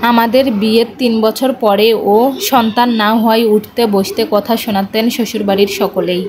আমাদের বিয়ের ৩ বছর পরেও সন্তান না হওয়ায় উঠতে বসতে কথা শোনাতেন শ্বশুরবাড়ির সকলেই।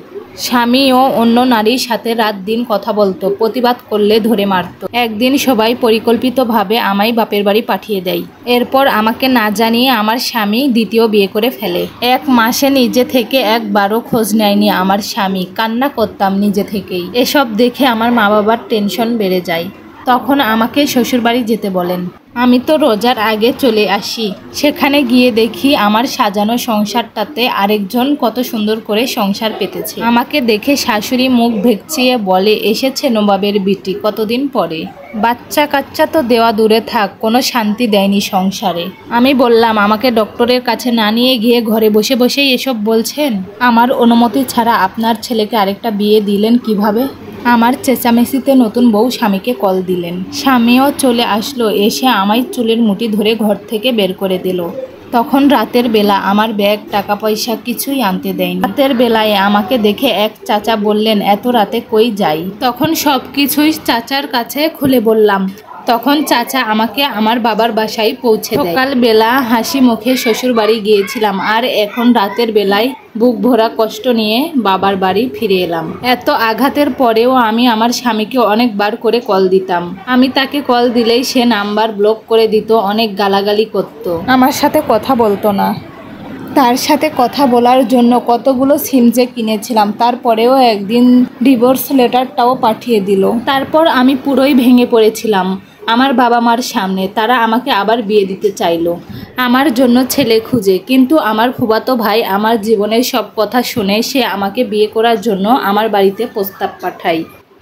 স্বামীও অন্য নারীর সাথে রাত দিন কথা বলতো, প্রতিবাদ করলে ধরে মারত। একদিন সবাই পরিকল্পিতভাবে আমায় বাপের বাড়ি পাঠিয়ে দেয়। এরপর আমাকে না জানিয়ে আমার স্বামী দ্বিতীয় বিয়ে করে ফেলে। ১ মাসে নিজে থেকে একবারও খোঁজ নেয়নি আমার স্বামী। কান্না করতাম নিজে থেকেই। এসব দেখে আমার মা বাবার টেনশন বেড়ে যায়। তখন আমাকে শ্বশুরবাড়ি যেতে বলেন। আমি তো রোজার আগে চলে আসি। সেখানে গিয়ে দেখি আমার সাজানো সংসারটাতে আরেকজন কত সুন্দর করে সংসার পেতেছে। আমাকে দেখে শাশুড়ি মুখ ভেকচিয়ে বলে, এসেছে নবাবের বিটি কতদিন পরে। বাচ্চা কাচ্চা তো দেওয়া দূরে থাক, কোনো শান্তি দেয়নি সংসারে। আমি বললাম, আমাকে ডক্টরের কাছে না নিয়ে গিয়ে ঘরে বসে বসেই এসব বলছেন? আমার অনুমতি ছাড়া আপনার ছেলেকে আরেকটা বিয়ে দিলেন কিভাবে? আমার চেঁচামেচিতে নতুন বউ স্বামীকে কল দিলেন। স্বামীও চলে আসলো। এসে আমায় চুলের মুঠি ধরে ঘর থেকে বের করে দিল। তখন রাতের বেলা আমার ব্যাগ টাকা পয়সা কিছুই আনতে দেয়নি। রাতের বেলায় আমাকে দেখে এক চাচা বললেন, এত রাতে কই যাই? তখন সব কিছুই চাচার কাছে খুলে বললাম। তখন চাচা আমাকে আমার বাবার বাসায় পৌঁছে দেয়। সকালবেলা হাসি মুখে শ্বশুর বাড়ি গিয়েছিলাম, আর এখন রাতের বেলায় বুক ভরা কষ্ট নিয়ে বাবার বাড়ি ফিরে এলাম। এত আঘাতের পরেও আমি আমার স্বামীকে অনেকবার করে কল দিতাম। আমি তাকে কল দিলেই সে নাম্বার ব্লক করে দিত, অনেক গালাগালি করত, আমার সাথে কথা বলতো না। তার সাথে কথা বলার জন্য কতগুলো সিম যে কিনেছিলাম, তারপরেও একদিন ডিভোর্স লেটারটাও পাঠিয়ে দিল। তারপর আমি পুরোই ভেঙে পড়েছিলাম আমার বাবা মার সামনে। তারা আমাকে আবার বিয়ে দিতে চাইলো আমার জন্য ছেলে খুঁজে। কিন্তু আমার ফুফাতো ভাই আমার জীবনের সব কথা শুনে সে আমাকে বিয়ে করার জন্য আমার বাড়িতে প্রস্তাব পাঠায়।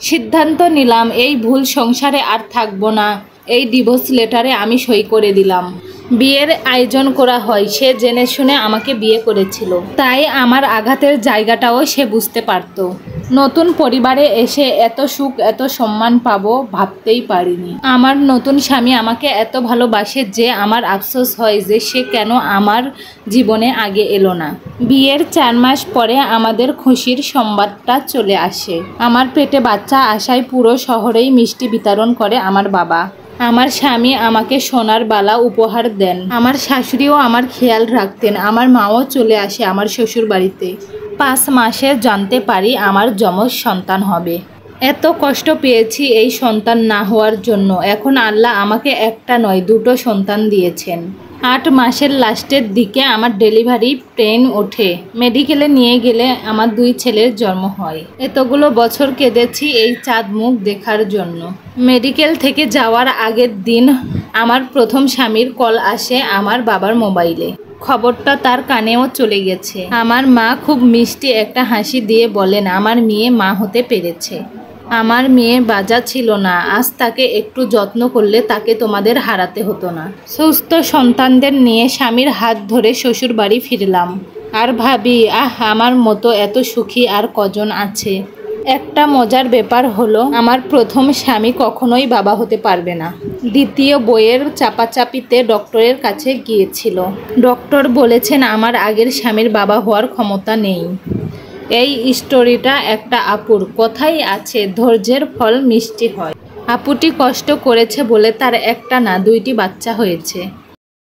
সিদ্ধান্ত নিলাম এই ভুল সংসারে আর থাকবো না। এই ডিভোর্স লেটারে আমি সই করে দিলাম। বিয়ের আয়োজন করা হয়। সে জেনে শুনে আমাকে বিয়ে করেছিল, তাই আমার আঘাতের জায়গাটাও সে বুঝতে পারত। নতুন পরিবারে এসে এত সুখ এত সম্মান পাবো ভাবতেই পারিনি। আমার নতুন স্বামী আমাকে এত ভালোবাসে যে আমার আফসোস হয় যে সে কেন আমার জীবনে আগে এলো না। বিয়ের ৪ মাস পরে আমাদের খুশির সংবাদটা চলে আসে। আমার পেটে বাচ্চা আসায় পুরো শহরেই মিষ্টি বিতরণ করে আমার বাবা। আমার স্বামী আমাকে সোনার বালা উপহার দেন। আমার শাশুড়িও আমার খেয়াল রাখতেন। আমার মাও চলে আসে আমার শ্বশুর বাড়িতে। ৫ মাসে জানতে পারি আমার যমজ সন্তান হবে। এত কষ্ট পেয়েছি এই সন্তান না হওয়ার জন্য। এখন আল্লাহ আমাকে একটা নয় ২টো সন্তান দিয়েছেন। ৮ মাসের লাস্টের দিকে আমার ডেলিভারি পেন ওঠে। মেডিকেলে নিয়ে গেলে আমার ২ ছেলের জন্ম হয়। এতগুলো বছর কেঁদেছি এই চাঁদ মুখ দেখার জন্য। মেডিকেল থেকে যাওয়ার আগের দিন আমার প্রথম স্বামীর কল আসে আমার বাবার মোবাইলে। খবরটা তার কানেও চলে গেছে। আমার মা খুব মিষ্টি একটা হাসি দিয়ে বলেন, আমার মেয়ে মা হতে পেরেছে। আমার মেয়ে বাজা ছিল না। আজ তাকে একটু যত্ন করলে তাকে তোমাদের হারাতে হতো না। সুস্থ সন্তানদের নিয়ে স্বামীর হাত ধরে শ্বশুর বাড়ি ফিরলাম। আর ভাবি, আমার মতো এত সুখী আর কজন আছে। একটা মজার ব্যাপার হলো, আমার প্রথম স্বামী কখনোই বাবা হতে পারবে না। দ্বিতীয় বইয়ের চাপাচাপিতে ডক্টরের কাছে গিয়েছিল। ডক্টর বলেছেন আমার আগের স্বামীর বাবা হওয়ার ক্ষমতা নেই। এই স্টোরিটা একটা আপুর কথাই আছে, ধৈর্যের ফল মিষ্টি হয়। আপুটি কষ্ট করেছে বলে তার একটা না ২টি বাচ্চা হয়েছে।